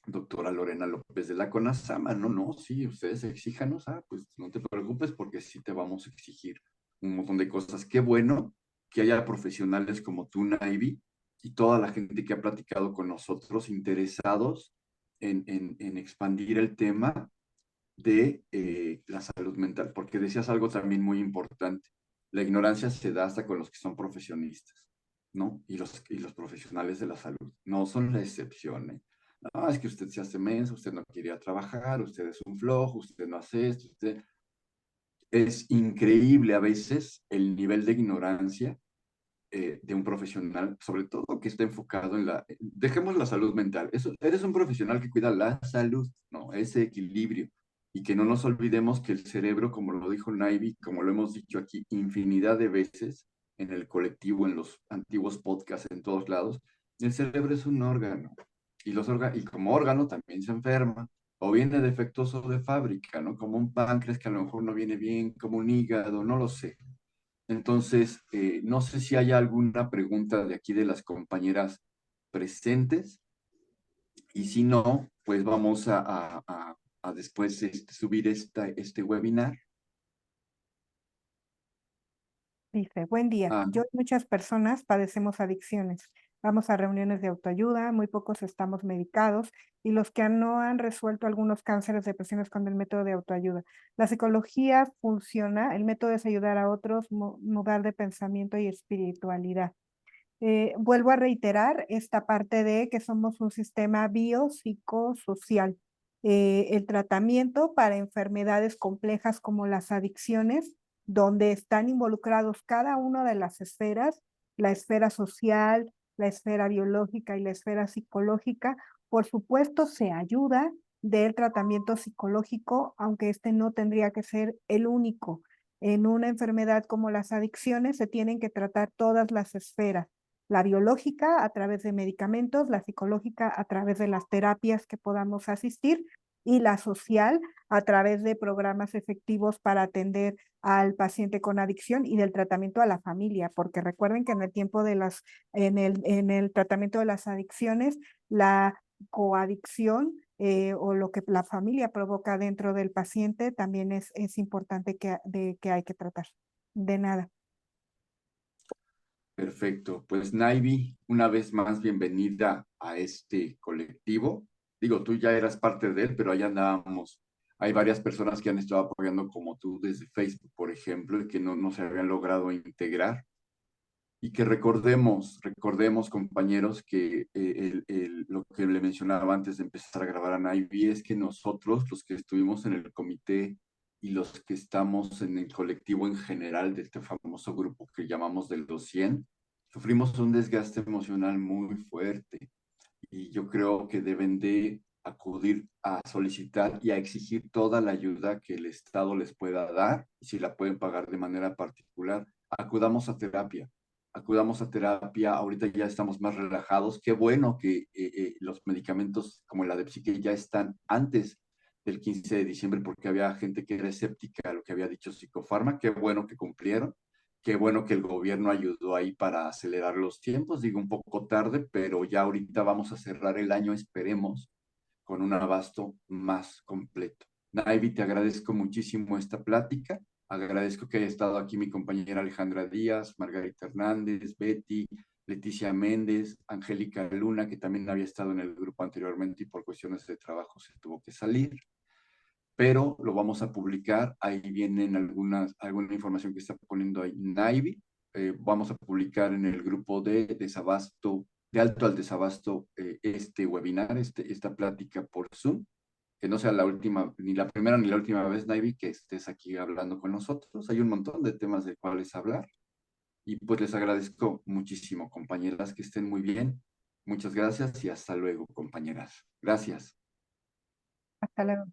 doctora Lorena López de la CONASAMA, no, no, sí, ustedes exíjanos, pues no te preocupes porque sí te vamos a exigir un montón de cosas. Qué bueno que haya profesionales como tú, Naivi, y toda la gente que ha platicado con nosotros interesados en expandir el tema de la salud mental, porque decías algo también muy importante. La ignorancia se da hasta con los que son profesionistas, ¿no? Y los profesionales de la salud no son la excepción, ¿eh? No, es que usted se hace menso, usted no quería trabajar, usted es un flojo, usted no hace esto, usted... Es increíble a veces el nivel de ignorancia de un profesional, sobre todo que está enfocado en dejemos la salud mental, eso, eres un profesional que cuida la salud, ¿no? Ese equilibrio. y que no nos olvidemos que el cerebro, como lo dijo Naivi, como lo hemos dicho aquí infinidad de veces en el colectivo, en los antiguos podcasts, en todos lados, el cerebro es un órgano y como órgano también se enferma o viene defectuoso de fábrica, ¿no? Como un páncreas que a lo mejor no viene bien, como un hígado, no lo sé. Entonces, no sé si hay alguna pregunta de aquí de las compañeras presentes y si no, pues vamos a después subir este webinar. Dice, buen día. Ah, Yo y muchas personas padecemos adicciones. Vamos a reuniones de autoayuda, muy pocos estamos medicados y los que no han resuelto algunos cánceres, depresiones con el método de autoayuda. La psicología funciona, el método es ayudar a otros, mudar de pensamiento y espiritualidad. Vuelvo a reiterar esta parte de que somos un sistema biopsicosocial. El tratamiento para enfermedades complejas como las adicciones, donde están involucrados cada una de las esferas, la esfera social, la esfera biológica y la esfera psicológica, por supuesto se ayuda del tratamiento psicológico, aunque este no tendría que ser el único. En una enfermedad como las adicciones se tienen que tratar todas las esferas, la biológica a través de medicamentos, la psicológica a través de las terapias que podamos asistir y la social a través de programas efectivos para atender al paciente con adicción y del tratamiento a la familia, porque recuerden que en el tiempo de en el tratamiento de las adicciones, la coadicción o lo que la familia provoca dentro del paciente también es importante que hay que tratar. De nada. perfecto. Pues Naivi, una vez más bienvenida a este colectivo. Digo, tú ya eras parte de él, pero allá andábamos. Hay varias personas que han estado apoyando como tú desde Facebook, por ejemplo, y que no se habían logrado integrar. Y que recordemos compañeros, que lo que le mencionaba antes de empezar a grabar a Naivi es que nosotros, los que estuvimos en el comité y los que estamos en el colectivo en general de este famoso grupo que llamamos del 200, sufrimos un desgaste emocional muy fuerte y yo creo que deben de acudir a solicitar y a exigir toda la ayuda que el Estado les pueda dar, y si la pueden pagar de manera particular, acudamos a terapia. Acudamos a terapia, ahorita ya estamos más relajados. Qué bueno que los medicamentos como la de psique ya están antes del 15 de diciembre, porque había gente que era escéptica a lo que había dicho Psicofarma. Qué bueno que cumplieron. Qué bueno que el gobierno ayudó ahí para acelerar los tiempos, digo un poco tarde, pero ya ahorita vamos a cerrar el año, esperemos, con un abasto más completo. Naivi, te agradezco muchísimo esta plática, agradezco que haya estado aquí mi compañera Alejandra Díaz, Margarita Hernández, Betty, Leticia Méndez, Angélica Luna, que también había estado en el grupo anteriormente y por cuestiones de trabajo se tuvo que salir, pero lo vamos a publicar. Ahí vienen alguna información que está poniendo ahí Naivi. Vamos a publicar en el grupo de desabasto, de alto al desabasto, este webinar, esta plática por Zoom, que no sea la última, ni la primera ni la última vez, Naivi, que estés aquí hablando con nosotros. Hay un montón de temas de cuales hablar y pues les agradezco muchísimo, compañeras, que estén muy bien. Muchas gracias y hasta luego, compañeras. Gracias. Hasta luego.